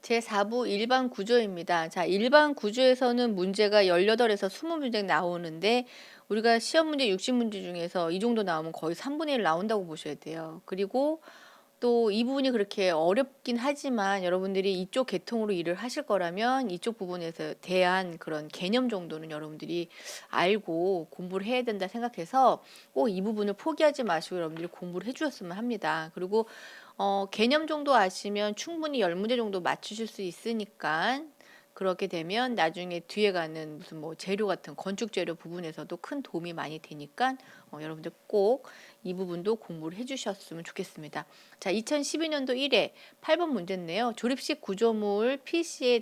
제4부 일반 구조입니다. 자, 일반 구조에서는 문제가 18에서 20문제 나오는데 우리가 시험 문제 60문제 중에서 이 정도 나오면 거의 3분의 1 나온다고 보셔야 돼요. 그리고 또 이 부분이 그렇게 어렵긴 하지만 여러분들이 이쪽 계통으로 일을 하실 거라면 이쪽 부분에서 대한 그런 개념 정도는 여러분들이 알고 공부를 해야 된다 생각해서 꼭 이 부분을 포기하지 마시고 여러분들이 공부를 해 주셨으면 합니다. 그리고 개념 정도 아시면 충분히 10문제 정도 맞추실 수 있으니까 그렇게 되면 나중에 뒤에 가는 무슨 뭐 재료 같은 건축 재료 부분에서도 큰 도움이 많이 되니까 여러분들 꼭 이 부분도 공부를 해 주셨으면 좋겠습니다. 자, 2012년도 1회 8번 문제인데요. 조립식 구조물 PC에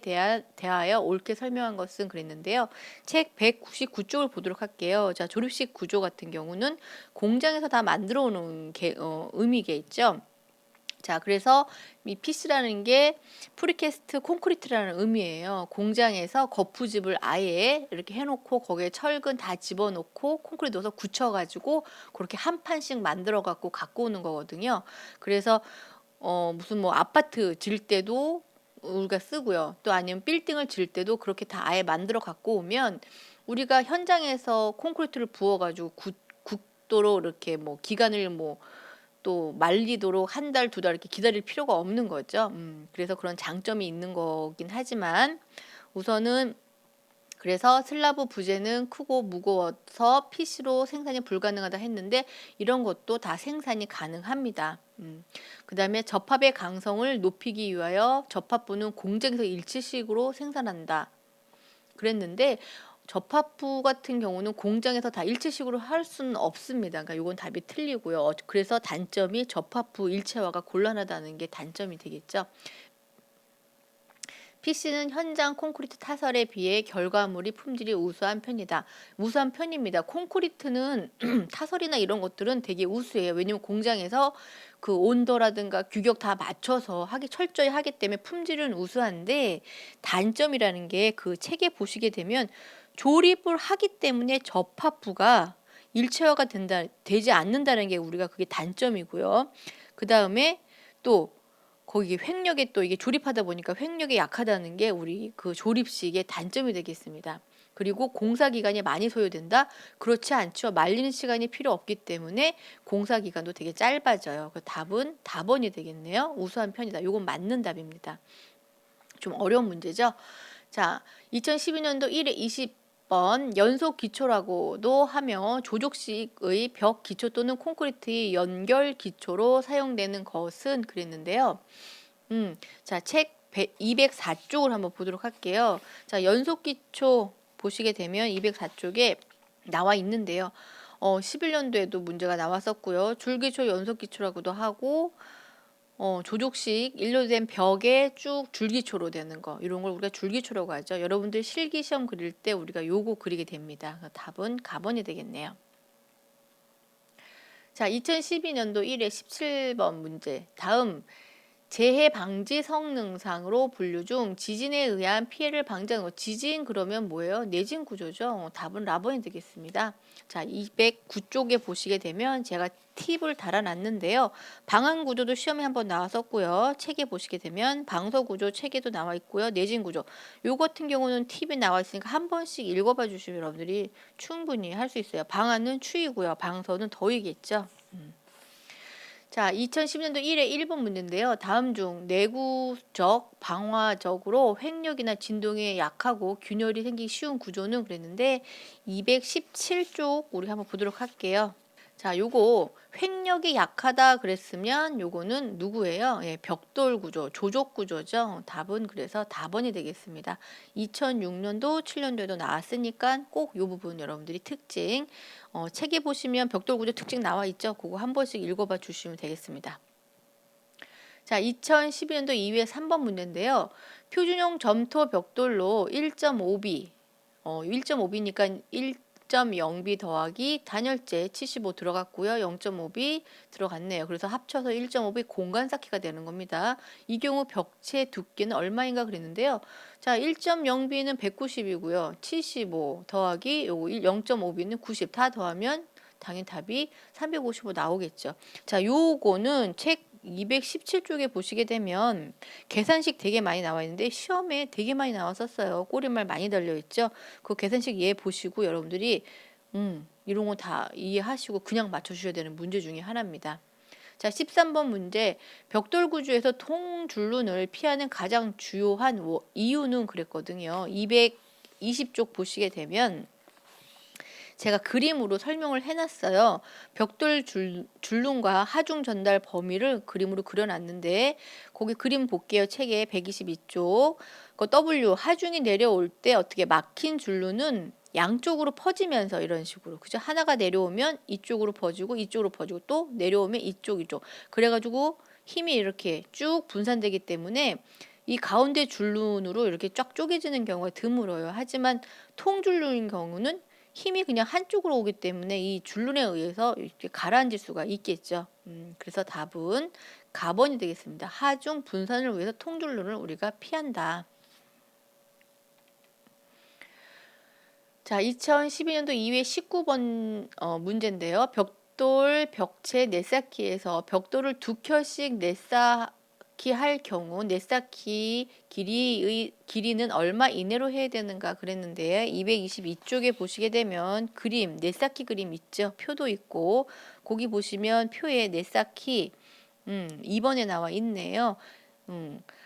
대하여 옳게 설명한 것은 그랬는데요. 책 199쪽을 보도록 할게요. 자, 조립식 구조 같은 경우는 공장에서 다 만들어 오는 의미가 있죠. 자, 그래서 이 PC라는 게 프리캐스트 콘크리트라는 의미예요. 공장에서 거푸집을 아예 이렇게 해놓고 거기에 철근 다 집어넣고 콘크리트 넣어서 굳혀가지고 그렇게 한 판씩 만들어갖고 갖고 오는 거거든요. 그래서 무슨 뭐 아파트 질 때도 우리가 쓰고요. 또 아니면 빌딩을 질 때도 그렇게 다 아예 만들어 갖고 오면 우리가 현장에서 콘크리트를 부어가지고 굳도록 이렇게 뭐 기간을 뭐 또 말리도록 한 달, 두 달 이렇게 기다릴 필요가 없는 거죠. 그래서 그런 장점이 있는 거긴 하지만 우선은 그래서 슬라브 부재는 크고 무거워서 PC로 생산이 불가능하다 했는데 이런 것도 다 생산이 가능합니다. 그다음에 접합의 강성을 높이기 위하여 접합부는 공장에서 일치식으로 생산한다. 그랬는데 접합부 같은 경우는 공장에서 다 일체식으로 할 수는 없습니다. 그러니까 요건 답이 틀리고요. 그래서 단점이 접합부 일체화가 곤란하다는 게 단점이 되겠죠. PC는 현장 콘크리트 타설에 비해 결과물이 품질이 우수한 편이다. 우수한 편입니다. 콘크리트는 타설이나 이런 것들은 되게 우수해요. 왜냐면 공장에서 그 온도라든가 규격 다 맞춰서 철저히 하기 때문에 품질은 우수한데 단점이라는 게 그 책에 보시게 되면 조립을 하기 때문에 접합부가 일체화가 되지 않는다는 게 우리가 그게 단점이고요. 그 다음에 또 거기 횡력에 또 이게 조립하다 보니까 횡력이 약하다는 게 우리 그 조립식의 단점이 되겠습니다. 그리고 공사 기간이 많이 소요된다? 그렇지 않죠. 말리는 시간이 필요 없기 때문에 공사 기간도 되게 짧아져요. 그 답은 답원이 되겠네요. 우수한 편이다. 이건 맞는 답입니다. 좀 어려운 문제죠. 자, 2012년도 1회 20번 연속 기초라고도 하며 조족식의 벽 기초 또는 콘크리트의 연결 기초로 사용되는 것은 그랬는데요. 자, 책 204쪽을 한번 보도록 할게요. 자, 연속 기초 보시게 되면 204쪽에 나와 있는데요. 11년도에도 문제가 나왔었고요. 줄기초 연속 기초라고도 하고 조족식 일로 된 벽에 쭉 줄기초로 되는 거 이런 걸 우리가 줄기초라고 하죠. 여러분들 실기 시험 그릴 때 우리가 요거 그리게 됩니다. 답은 가번이 되겠네요. 자, 2012년도 1회 17번 문제. 다음 재해 방지 성능상으로 분류 중 지진에 의한 피해를 방지하는 것. 지진 그러면 뭐예요? 내진 구조죠. 답은 라번이 되겠습니다. 자, 209쪽에 보시게 되면 제가 팁을 달아놨는데요. 방한 구조도 시험에 한번 나왔었고요. 책에 보시게 되면 방서 구조 책에도 나와 있고요. 내진 구조. 요 같은 경우는 팁이 나와 있으니까 한 번씩 읽어봐 주시면 여러분들이 충분히 할 수 있어요. 방한은 추위고요. 방서는 더위겠죠. 자, 2010년도 1회 1번 문제인데요. 다음 중 내구적, 방화적으로 횡력이나 진동에 약하고 균열이 생기기 쉬운 구조는 그랬는데 217쪽 우리 한번 보도록 할게요. 자, 요거 횡력이 약하다 그랬으면 요거는 누구예요? 예, 벽돌 구조, 조족 구조죠. 답은 그래서 답원이 되겠습니다. 2006년도, 7년도에도 나왔으니까 꼭 요 부분 여러분들이 특징 책에 보시면 벽돌 구조 특징 나와 있죠. 그거 한 번씩 읽어봐 주시면 되겠습니다. 자, 2012년도 2회 3번 문제인데요. 표준용 점토 벽돌로 1.5B 1.5B니까 1.0B 더하기 단열재 75 들어갔고요. 0.5B 들어갔네요. 그래서 합쳐서 1.5B 공간 쌓기가 되는 겁니다. 이 경우 벽체 두께는 얼마인가 그랬는데요. 자, 1.0B는 190이고요. 75 더하기 요거 0.5B는 90 다 더하면 당연히 답이 355 나오겠죠. 자, 요거는 책 217쪽에 보시게 되면 계산식 되게 많이 나와 있는데 시험에 되게 많이 나왔었어요. 꼬리말 많이 달려 있죠. 그 계산식 예 보시고 여러분들이 이런 거 다 이해하시고 그냥 맞춰 주셔야 되는 문제 중에 하나입니다. 자, 13번 문제. 벽돌 구조에서 통줄눈을 피하는 가장 주요한 이유는 그랬거든요. 220쪽 보시게 되면 제가 그림으로 설명을 해놨어요. 벽돌 줄눈과 하중 전달 범위를 그림으로 그려놨는데 거기 그림 볼게요. 책에 122쪽. 그 W 하중이 내려올 때 어떻게 막힌 줄눈은 양쪽으로 퍼지면서 이런 식으로 그죠? 하나가 내려오면 이쪽으로 퍼지고 이쪽으로 퍼지고 또 내려오면 이쪽 그래가지고 힘이 이렇게 쭉 분산되기 때문에 이 가운데 줄눈으로 이렇게 쫙 쪼개지는 경우가 드물어요. 하지만 통줄눈인 경우는 힘이 그냥 한쪽으로 오기 때문에 이 줄눈에 의해서 이렇게 가라앉을 수가 있겠죠. 그래서 답은 가번이 되겠습니다. 하중 분산을 위해서 통줄눈을 우리가 피한다. 자, 2012년도 2회 19번 문제인데요. 벽돌 벽체 넷쌓기에서 벽돌을 2켤씩 넷쌓기 할 경우 넷쌓기 길이는 얼마 이내로 해야 되는가 그랬는데 222쪽에 보시게 되면 그림 넷쌓기 그림 있죠. 표도 있고 거기 보시면 표에 넷쌓기 2번에 나와 있네요.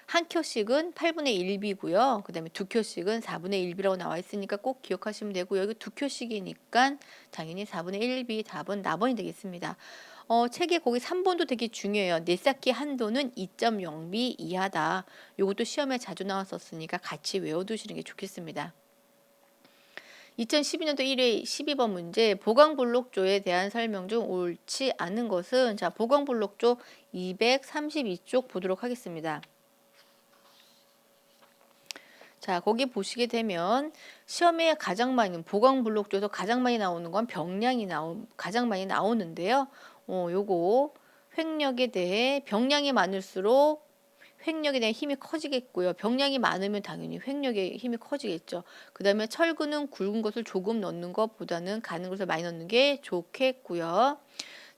한 켜씩은 8분의 1비고요. 그 다음에 두 켜씩은 4분의 1비라고 나와 있으니까 꼭 기억하시면 되고요. 여기 두 켜씩이니까 당연히 4분의 1비 답은 나번이 되겠습니다. 책에 거기 3번도 되게 중요해요. 넷쌓기 한도는 2.0비 이하다. 이것도 시험에 자주 나왔었으니까 같이 외워두시는 게 좋겠습니다. 2012년도 1회 12번 문제 보강블록조에 대한 설명 중 옳지 않은 것은 자 보강블록조 232쪽 보도록 하겠습니다. 자 거기 보시게 되면 시험에 가장 많이 보강블록조에서 가장 많이 나오는 건 병량이 가장 많이 나오는데요. 요거 횡력에 대해 병량이 많을수록 횡력에 대한 힘이 커지겠고요. 병량이 많으면 당연히 횡력의 힘이 커지겠죠. 그 다음에 철근은 굵은 것을 조금 넣는 것보다는 가는 것을 많이 넣는 게 좋겠고요.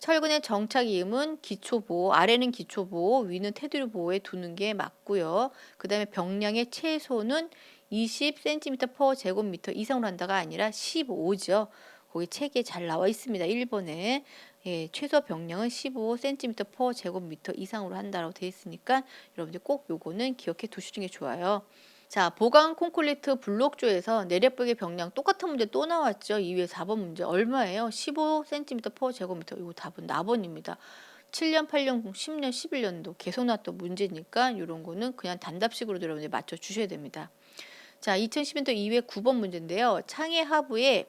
철근의 정착 이음은 기초보호, 아래는 기초보호, 위는 테두리 보호에 두는 게 맞고요. 그 다음에 병량의 최소는 20cm/제곱미터 이상으로 한다가 아니라 15죠. 거기 책에 잘 나와 있습니다. 1번에. 예, 최소 병량은 15cm/제곱미터 이상으로 한다고 되어 있으니까 여러분들 꼭 요거는 기억해 두시는 게 좋아요. 자, 보강 콘크리트 블록조에서 내력벽의 병량 똑같은 문제 또 나왔죠. 2회 4번 문제 얼마예요? 15cm/제곱미터. 이거 답은 나번입니다. 7년, 8년, 10년, 11년도 계속 나왔던 문제니까 이런 거는 그냥 단답식으로 여러분들 맞춰 주셔야 됩니다. 자, 2010년도 2회 9번 문제인데요. 창의 하부에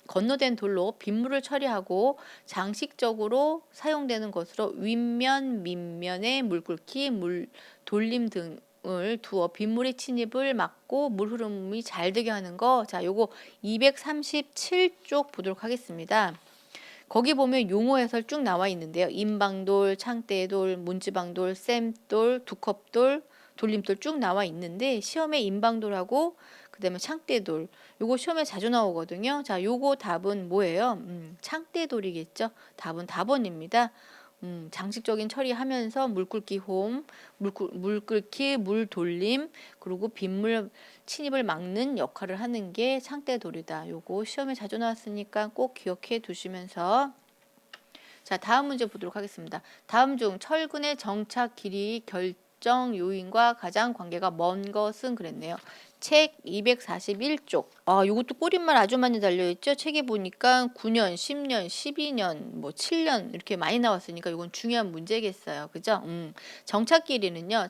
건너된 돌로 빗물을 처리하고 장식적으로 사용되는 것으로 윗면, 밑면에 물 끓기, 물 돌림 등을 두어 빗물의 침입을 막고 물 흐름이 잘 되게 하는 거. 자, 요거 237쪽 보도록 하겠습니다. 거기 보면 용어 해설 쭉 나와 있는데요. 인방돌, 창대돌, 문지방돌, 쌤돌, 두컵돌, 돌림돌 쭉 나와 있는데 시험에 인방돌하고 그다음에 창대돌 요거 시험에 자주 나오거든요. 자, 요거 답은 뭐예요? 창대돌이겠죠. 답은 답원입니다. 장식적인 처리하면서 물 끓기 홈, 물 끓기, 물 돌림, 그리고 빗물 침입을 막는 역할을 하는 게 창대돌이다. 요거 시험에 자주 나왔으니까 꼭 기억해 두시면서 자, 다음 문제 보도록 하겠습니다. 다음 중 철근의 정착 길이 결정 요인과 가장 관계가 먼 것은 그랬네요. 책 241쪽. 요것도 꼬릿말 아주 많이 달려있죠. 책에 보니까 9년, 10년, 12년, 뭐 7년 이렇게 많이 나왔으니까 이건 중요한 문제겠어요. 그죠? 정착 길이는요.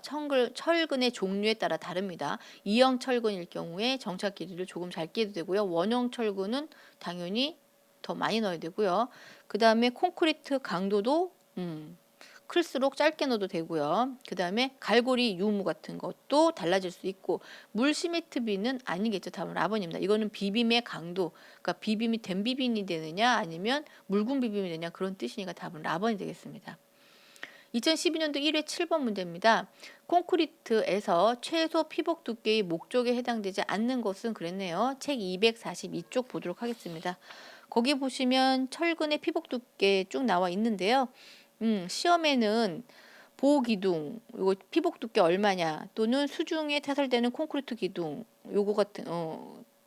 철근의 종류에 따라 다릅니다. 이형 철근일 경우에 정착 길이를 조금 짧게 해도 되고요. 원형 철근은 당연히 더 많이 넣어야 되고요. 그 다음에 콘크리트 강도도 클수록 짧게 넣어도 되고요. 그 다음에 갈고리 유무 같은 것도 달라질 수 있고 물 시멘트 비는 아니겠죠. 답은 4번입니다. 이거는 비빔의 강도, 그러니까 비빔이 된 비빔이 되느냐 아니면 묽은 비빔이 되느냐 그런 뜻이니까 답은 4번이 되겠습니다. 2012년도 1회 7번 문제입니다. 콘크리트에서 최소 피복 두께의 목적에 해당되지 않는 것은 그랬네요. 책 242쪽 보도록 하겠습니다. 거기 보시면 철근의 피복 두께 쭉 나와 있는데요. 시험에는 보호 기둥, 요거 피복 두께 얼마냐, 또는 수중에 타설되는 콘크리트 기둥, 요거 같은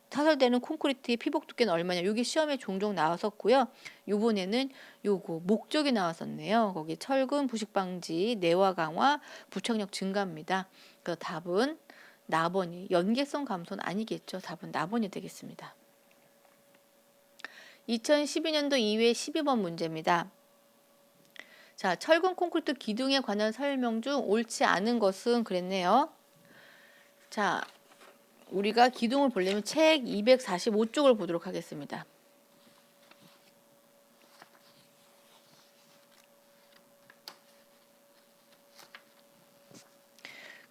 타설되는 콘크리트의 피복 두께는 얼마냐. 요게 시험에 종종 나왔었고요. 요번에는 요거 목적이 나왔었네요. 거기 철근 부식 방지, 내화 강화, 부착력 증가입니다. 그 답은 나번이, 연계성 감소는 아니겠죠. 답은 나번이 되겠습니다. 2012년도 2회 12번 문제입니다. 자, 철근 콘크리트 기둥에 관한 설명 중 옳지 않은 것은 그랬네요. 자, 우리가 기둥을 보려면 책 245쪽을 보도록 하겠습니다.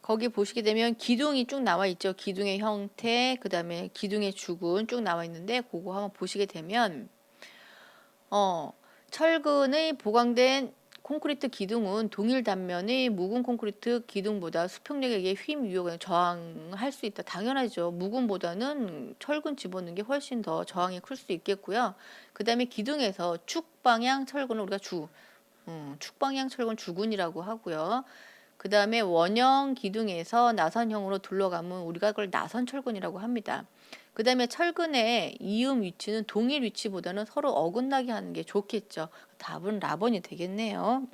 거기 보시게 되면 기둥이 쭉 나와 있죠. 기둥의 형태, 그 다음에 기둥의 주근 쭉 나와 있는데 그거 한번 보시게 되면 철근의 보강된 콘크리트 기둥은 동일 단면의 묵은 콘크리트 기둥보다 수평력에 의해 힘 유혹에 저항할 수 있다. 당연하죠. 묵은보다는 철근 집어넣는 게 훨씬 더 저항이 클 수 있겠고요. 그 다음에 기둥에서 축방향 철근을 우리가 축방향 철근 주근이라고 하고요. 그 다음에 원형 기둥에서 나선형으로 둘러가면 우리가 그걸 나선철근이라고 합니다. 그 다음에 철근의 이음 위치는 동일 위치보다는 서로 어긋나게 하는 게 좋겠죠. 답은 라번이 되겠네요.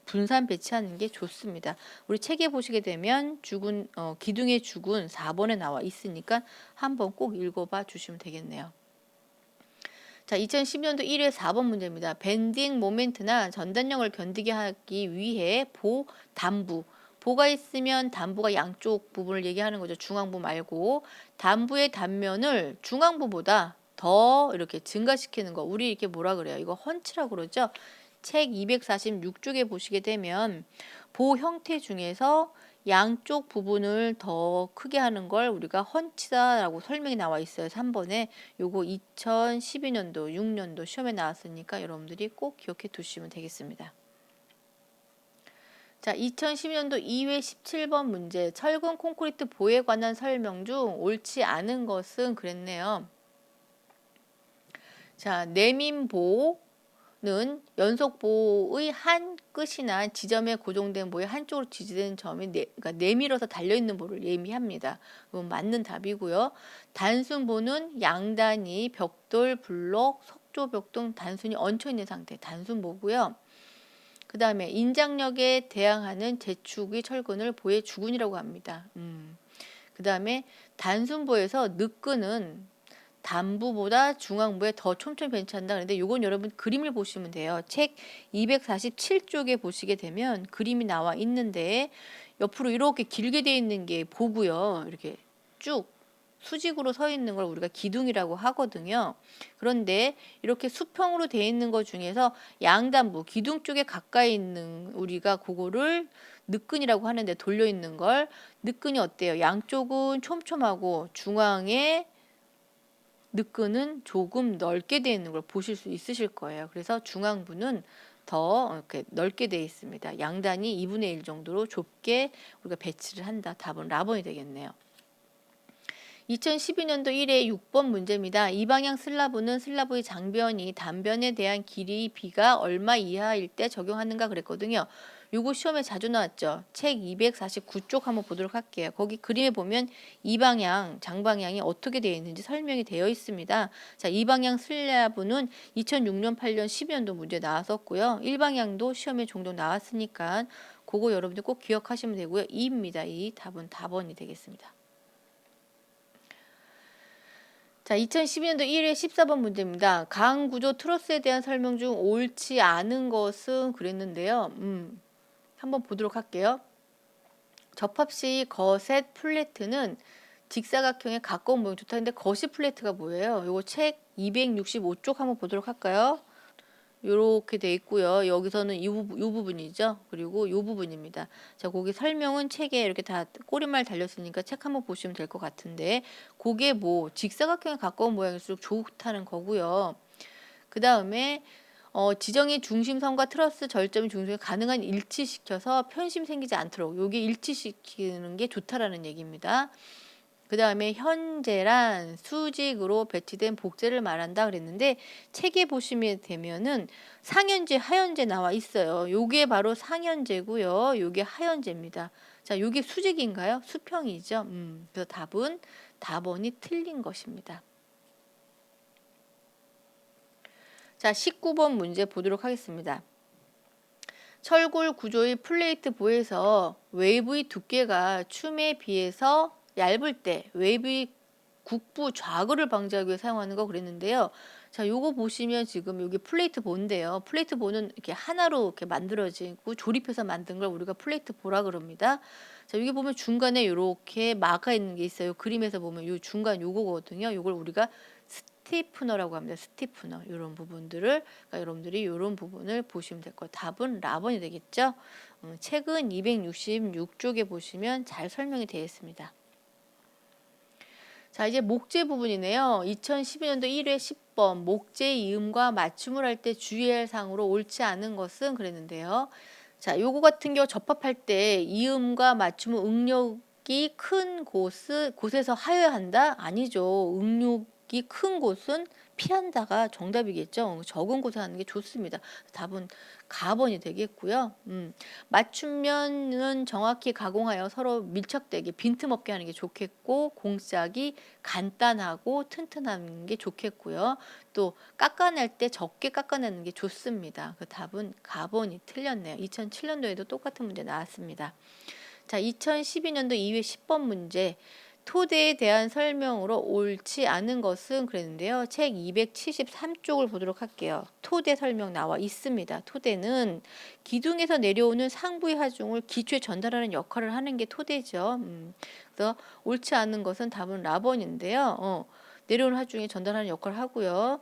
분산 배치하는 게 좋습니다. 우리 책에 보시게 되면 기둥의 주근 4번에 나와 있으니까 한번 꼭 읽어봐 주시면 되겠네요. 자, 2010년도 1회 4번 문제입니다. 밴딩 모멘트나 전단력을 견디게 하기 위해 보가 있으면 단부가 양쪽 부분을 얘기하는 거죠. 중앙부 말고 단부의 단면을 중앙부보다 더 이렇게 증가시키는 거. 우리 이렇게 뭐라 그래요? 이거 헌치라고 그러죠. 책 246쪽에 보시게 되면 보 형태 중에서 양쪽 부분을 더 크게 하는 걸 우리가 헌치다라고 설명이 나와 있어요. 3번에 요거 2012년도 6년도 시험에 나왔으니까 여러분들이 꼭 기억해 두시면 되겠습니다. 자, 2012년도 2회 17번 문제. 철근 콘크리트 보에 관한 설명 중 옳지 않은 것은 그랬네요. 자, 내민보는 연속보의 한 끝이나 지점에 고정된 보의 한쪽으로 지지된 점이 그러니까 내밀어서 달려있는 보를 예미합니다. 이건 맞는 답이고요. 단순보는 양단이 벽돌, 블록, 석조벽 등 단순히 얹혀있는 상태, 단순보고요. 그 다음에 인장력에 대항하는 제축의 철근을 보의 주근이라고 합니다. 그 다음에 단순보에서 늦근은 단부보다 중앙부에 더 촘촘히 배치한다. 그런데 이건 여러분 그림을 보시면 돼요. 책 247쪽에 보시게 되면 그림이 나와 있는데 옆으로 이렇게 길게 돼 있는 게 보고요. 이렇게 쭉 수직으로 서 있는 걸 우리가 기둥이라고 하거든요. 그런데 이렇게 수평으로 돼 있는 것 중에서 양단부, 기둥 쪽에 가까이 있는 우리가 그거를 늦근이라고 하는데 돌려 있는 걸 늦근이 어때요? 양쪽은 촘촘하고 중앙에 늦근은 조금 넓게 되어 있는 걸 보실 수 있으실 거예요. 그래서 중앙부는 더 이렇게 넓게 되어 있습니다. 양단이 2분의 1 정도로 좁게 우리가 배치를 한다. 답은 라번이 되겠네요. 2012년도 1회 6번 문제입니다. 이 방향 슬라브는 슬라브의 장변이 단변에 대한 길이 b가 얼마 이하일 때 적용하는가 그랬거든요. 요거 시험에 자주 나왔죠. 책 249쪽 한번 보도록 할게요. 거기 그림에 보면 이 방향, 장방향이 어떻게 되어 있는지 설명이 되어 있습니다. 자, 이 방향 슬라브는 2006년, 8년, 12년도 문제 나왔었고요. 1방향도 시험에 종종 나왔으니까 그거 여러분들 꼭 기억하시면 되고요. 2입니다. 2. 답은 답번이 되겠습니다. 자, 2012년도 1회 14번 문제입니다. 강 구조 트러스에 대한 설명 중 옳지 않은 것은 그랬는데요. 한번 보도록 할게요. 접합 시 거셋 플래트는 직사각형에 가까운 모양이 좋다. 근데 거시 플래트가 뭐예요? 요거 책 265쪽 한번 보도록 할까요? 요렇게 돼 있고요. 여기서는 이 부분이죠. 그리고 요 부분입니다. 자, 거기 설명은 책에 이렇게 다 꼬리말 달렸으니까 책 한번 보시면 될 것 같은데 그게 뭐 직사각형에 가까운 모양일수록 좋다는 거고요. 그 다음에 지정의 중심선과 트러스 절점의 중심을 가능한 일치시켜서 편심 생기지 않도록 요게 일치시키는 게 좋다라는 얘기입니다. 그 다음에 현재란 수직으로 배치된 복제를 말한다 그랬는데 책에 보시면 되면은 상현재, 하현재 나와 있어요. 요게 바로 상현재고요. 요게 하현재입니다. 자, 요게 수직인가요? 수평이죠. 그래서 답번이 틀린 것입니다. 자, 19번 문제 보도록 하겠습니다. 철골 구조의 플레이트 보에서 웨이브의 두께가 춤에 비해서 얇을 때 웨이브의 국부 좌거를 방지하기 위해 사용하는 거 그랬는데요. 자, 요거 보시면 지금 여기 플레이트 보인데요. 플레이트 보는 이렇게 하나로 이렇게 만들어지고 조립해서 만든 걸 우리가 플레이트 보라 그럽니다. 자, 여기 보면 중간에 이렇게 막아 있는 게 있어요. 그림에서 보면 요 중간 요거거든요. 요걸 우리가 스티프너라고 합니다. 스티프너. 이런 부분들을 그러니까 여러분들이 이런 부분을 보시면 될 거예요. 답은 라번이 되겠죠. 책은 266쪽에 보시면 잘 설명이 되어 있습니다. 자, 이제 목재 부분이네요. 2012년도 1회 10번 목재 이음과 맞춤을 할 때 주의할 사항으로 옳지 않은 것은 그랬는데요. 자, 요거 같은 경우 접합할 때 이음과 맞춤은 응력이 큰 곳에서 하여야 한다? 아니죠. 응력이 큰 곳은 피한다가 정답이겠죠. 적은 곳에 하는 게 좋습니다. 답은 가번이 되겠고요. 맞춤면은 정확히 가공하여 서로 밀착되게 빈틈없게 하는 게 좋겠고 공짝이 간단하고 튼튼한 게 좋겠고요. 또 깎아낼 때 적게 깎아내는 게 좋습니다. 그 답은 가번이 틀렸네요. 2007년도에도 똑같은 문제 나왔습니다. 자, 2012년도 2회 10번 문제. 토대에 대한 설명으로 옳지 않은 것은 그랬는데요. 책 273쪽을 보도록 할게요. 토대 설명 나와 있습니다. 토대는 기둥에서 내려오는 상부의 하중을 기초에 전달하는 역할을 하는 게 토대죠. 그래서 옳지 않은 것은 답은 라번인데요. 내려오는 하중에 전달하는 역할을 하고요.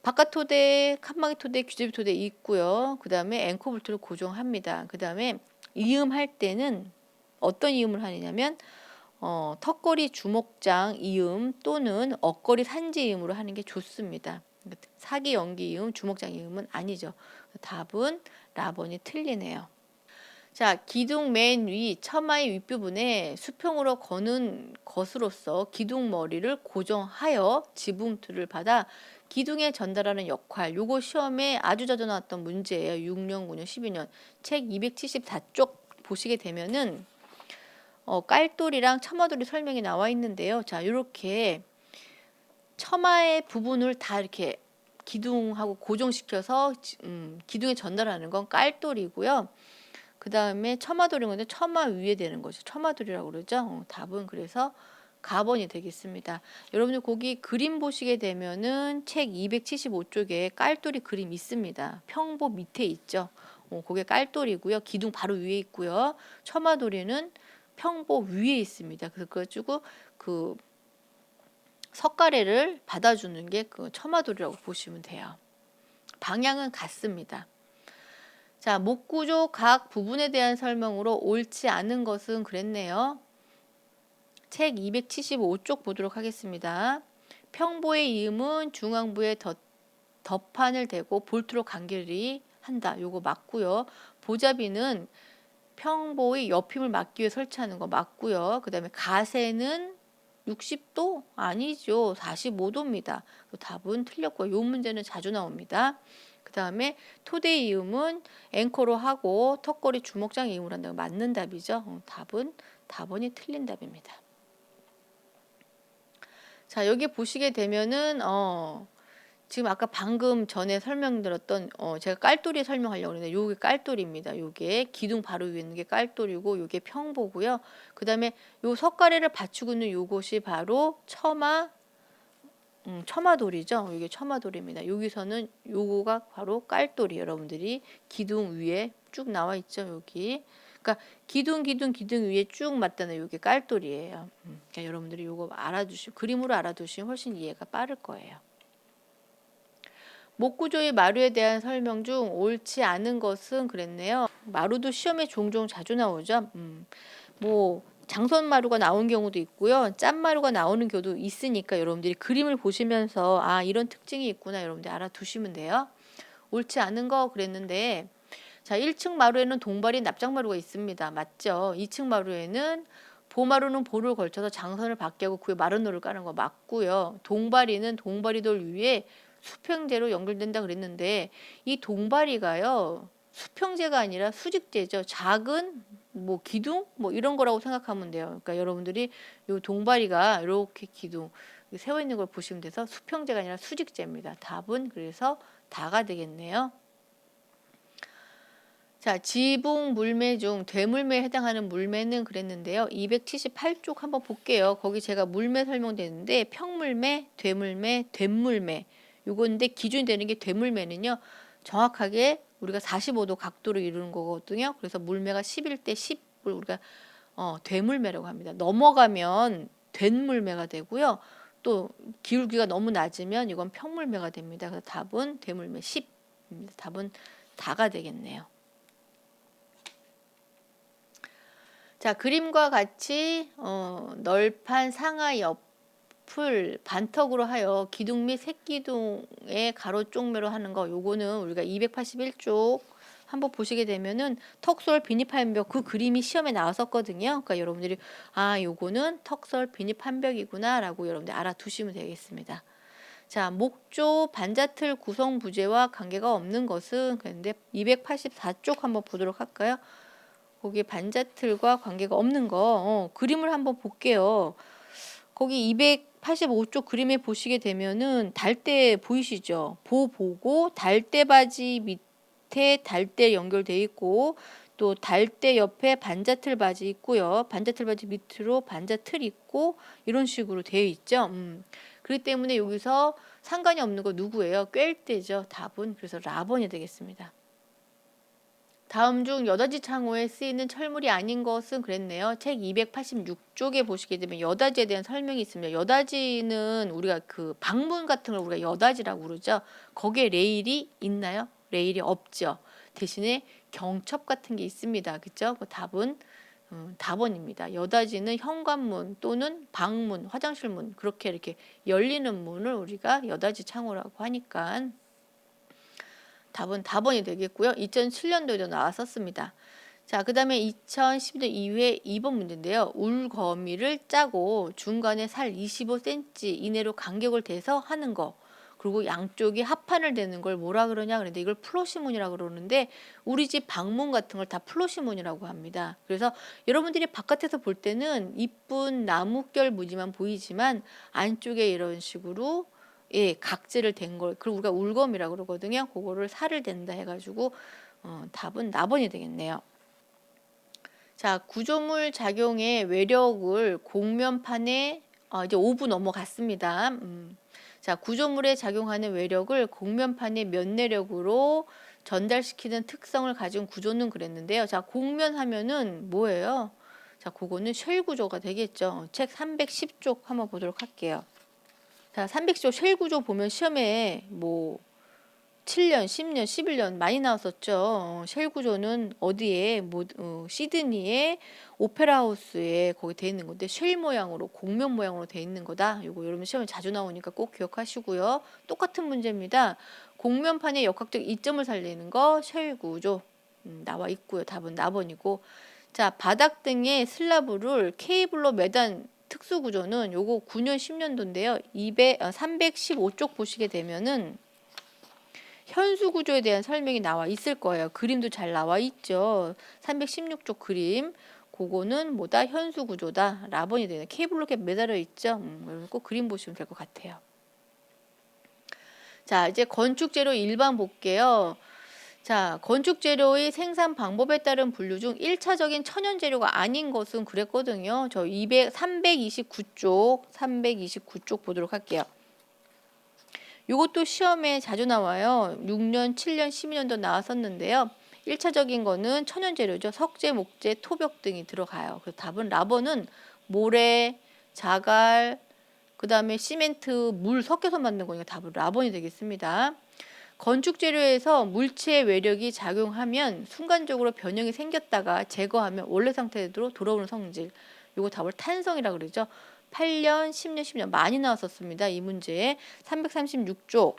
바깥 토대, 칸막이 토대, 규제비 토대 있고요. 그 다음에 앵커 볼트를 고정합니다. 그 다음에 이음할 때는 어떤 이음을 하느냐면 턱걸이 주목장 이음 또는 억거리 산지 이음으로 하는 게 좋습니다. 사기 연기 이음, 주목장 이음은 아니죠. 답은 라번이 틀리네요. 자, 기둥 맨 위 처마의 윗부분에 수평으로 거는 것으로서 기둥 머리를 고정하여 지붕틀을 받아 기둥에 전달하는 역할. 요거 시험에 아주 자주 나왔던 문제예요. 6년, 9년, 12년. 책 274쪽 보시게 되면은 깔돌이랑 처마돌이 설명이 나와 있는데요. 자, 이렇게 처마의 부분을 다 이렇게 기둥하고 고정시켜서 기둥에 전달하는 건 깔돌이고요. 그 다음에 처마돌인 건데 처마 위에 되는 거죠. 처마돌이라고 그러죠. 답은 그래서 가번이 되겠습니다. 여러분들 거기 그림 보시게 되면은 책 275쪽에 깔돌이 그림 있습니다. 평보 밑에 있죠. 그게 깔돌이고요. 기둥 바로 위에 있고요. 처마돌이는 평보 위에 있습니다. 그래가지고 그 석가래를 받아주는 게 그 처마돌이라고 보시면 돼요. 방향은 같습니다. 자, 목구조 각 부분에 대한 설명으로 옳지 않은 것은 그랬네요. 책 275쪽 보도록 하겠습니다. 평보의 이음은 중앙부에 덧판을 대고 볼트로 간결히 한다. 요거 맞고요. 보자비는 평보의 옆힘을 막기 위해 설치하는 거 맞고요. 그 다음에 가세는 60도? 아니죠. 45도입니다. 답은 틀렸고요. 요 문제는 자주 나옵니다. 그 다음에 토대 이음은 앵커로 하고 턱걸이 주먹장 이음을 한다고 맞는 답이죠. 답번이 틀린 답입니다. 자, 여기 보시게 되면은 지금 아까 방금 전에 설명드렸던 제가 깔돌이 설명하려고 했는데 요게 깔돌입니다. 요게 기둥 바로 위에 있는 게 깔돌이고 요게 평보고요. 그 다음에 요 석가래를 받치고 있는 요것이 바로 처마돌이죠. 이게 처마돌입니다. 여기서는 요거가 바로 깔돌이 여러분들이 기둥 위에 쭉 나와 있죠. 여기. 그러니까 기둥 위에 쭉 맞다는 요게 깔돌이에요. 그러니까 여러분들이 요거 그림으로 알아두시면 훨씬 이해가 빠를 거예요. 목구조의 마루에 대한 설명 중 옳지 않은 것은 그랬네요. 마루도 시험에 종종 자주 나오죠. 뭐 장선마루가 나온 경우도 있고요. 짠마루가 나오는 경우도 있으니까 여러분들이 그림을 보시면서 이런 특징이 있구나 여러분들 알아두시면 돼요. 옳지 않은 거 그랬는데 자, 1층 마루에는 동발이 납작마루가 있습니다. 맞죠? 2층 마루에는 보마루는 보를 걸쳐서 장선을 받게 하고 그에 마른 돌을 까는 거 맞고요. 동바리는 동바리돌 위에 수평제로 연결된다 그랬는데 이 동바리가요. 수평제가 아니라 수직제죠. 작은 뭐 기둥 뭐 이런 거라고 생각하면 돼요. 그러니까 여러분들이 요 동바리가 이렇게 기둥 세워 있는 걸 보시면 돼서 수평제가 아니라 수직제입니다. 답은 그래서 다가 되겠네요. 자, 지붕 물매 중 되물매에 해당하는 물매는 그랬는데요. 278쪽 한번 볼게요. 거기 제가 물매 설명되는데 평물매, 되물매, 된물매 요건데 기준이 되는 게 되물매는요. 정확하게 우리가 45도 각도로 이루는 거거든요. 그래서 물매가 11대 10을 우리가 되물매라고 합니다. 넘어가면 된물매가 되고요. 또 기울기가 너무 낮으면 이건 평물매가 됩니다. 그래서 답은 되물매 10. 답은 다가 되겠네요. 자, 그림과 같이 널판 상하 옆을 반턱으로 하여 기둥 및 색기둥의 가로 쪽매로 하는 거 요거는 우리가 281쪽 한번 보시게 되면은 턱설 비립한벽 그 그림이 시험에 나왔었거든요. 그러니까 여러분들이 요거는 턱설 비립한벽이구나 라고 여러분들 알아두시면 되겠습니다. 자, 목조 반자틀 구성 부재와 관계가 없는 것은 그런데 284쪽 한번 보도록 할까요? 거기 반자틀과 관계가 없는 거 그림을 한번 볼게요. 거기 285쪽 그림에 보시게 되면은 달대 보이시죠? 보고 달대 바지 밑에 달대 연결돼 있고 또 달대 옆에 반자틀 바지 있고요. 반자틀 바지 밑으로 반자틀 있고 이런 식으로 되어 있죠. 그렇기 때문에 여기서 상관이 없는 거 누구예요? 꿰일대죠. 답은 그래서 라번이 되겠습니다. 다음 중 여다지 창호에 쓰이는 철물이 아닌 것은 그랬네요. 책 286쪽에 보시게 되면 여다지에 대한 설명이 있습니다. 여다지는 우리가 그 방문 같은 걸 우리가 여다지라고 그러죠. 거기에 레일이 있나요? 레일이 없죠. 대신에 경첩 같은 게 있습니다. 그죠? 그 답은 답원입니다. 여다지는 현관문 또는 방문, 화장실 문 그렇게 이렇게 열리는 문을 우리가 여다지 창호라고 하니까 답은 답원이 되겠고요. 2007년도에도 나왔었습니다. 자, 그 다음에 2012년 이후에 2번 문제인데요. 울거미를 짜고 중간에 살 25cm 이내로 간격을 대서 하는 거. 그리고 양쪽이 합판을 대는 걸 뭐라 그러냐 그런데 이걸 플로시문이라고 그러는데 우리 집 방문 같은 걸 다 플로시문이라고 합니다. 그래서 여러분들이 바깥에서 볼 때는 이쁜 나뭇결 무늬만 보이지만 안쪽에 이런 식으로 각질을 댄 걸 그리고 우리가 울검이라고 그러거든요. 그거를 살을 댄다 해가지고 답은 나번이 되겠네요. 자, 구조물 작용의 외력을 곡면판에 이제 5부 넘어갔습니다. 자, 구조물에 작용하는 외력을 곡면판의 면내력으로 전달시키는 특성을 가진 구조는 그랬는데요. 자, 곡면 하면은 뭐예요? 자, 그거는 쉘 구조가 되겠죠. 책 310쪽 한번 보도록 할게요. 자, 310쪽 쉘 구조 보면 시험에 뭐 7년, 10년, 11년 많이 나왔었죠. 쉘 구조는 어디에 시드니의 오페라 하우스에 거기 돼 있는 건데 쉘 모양으로 곡면 모양으로 돼 있는 거다. 이거 여러분 시험에 자주 나오니까 꼭 기억하시고요. 똑같은 문제입니다. 곡면판의 역학적 이점을 살리는 거 쉘 구조 나와 있고요. 답은 나번이고. 자, 바닥 등의 슬라브를 케이블로 매단 특수 구조는 요거 9년 10년도인데요. 315쪽 보시게 되면은 현수 구조에 대한 설명이 나와 있을 거예요. 그림도 잘 나와 있죠. 316쪽 그림. 그거는 뭐다? 현수 구조다. 라번이 되는 케이블로 이렇게 매달려 있죠. 꼭 그림 보시면 될 것 같아요. 자, 이제 건축 재료 일반 볼게요. 자, 건축 재료의 생산 방법에 따른 분류 중 1차적인 천연 재료가 아닌 것은 그랬거든요. 저 329쪽 보도록 할게요. 이것도 시험에 자주 나와요. 6년, 7년, 12년도 나왔었는데요. 1차적인 거는 천연 재료죠. 석재, 목재, 토벽 등이 들어가요. 그래서 답은 라번은 모래, 자갈, 그 다음에 시멘트, 물 섞여서 만든 거니까 답은 라번이 되겠습니다. 건축 재료에서 물체의 외력이 작용하면 순간적으로 변형이 생겼다가 제거하면 원래 상태로 돌아오는 성질. 이거 답을 탄성이라고 그러죠. 8년, 10년, 10년 많이 나왔었습니다. 이 문제에 336쪽.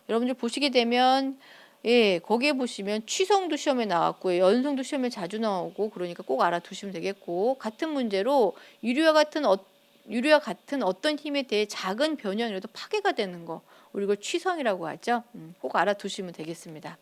여러분들 보시게 되면 예. 거기에 보시면 취성도 시험에 나왔고요. 연성도 시험에 자주 나오고 그러니까 꼭 알아두시면 되겠고 같은 문제로 유리와 같은 어떤 힘에 대해 작은 변형이라도 파괴가 되는 거 우리 이걸 취성이라고 하죠. 꼭 알아두시면 되겠습니다.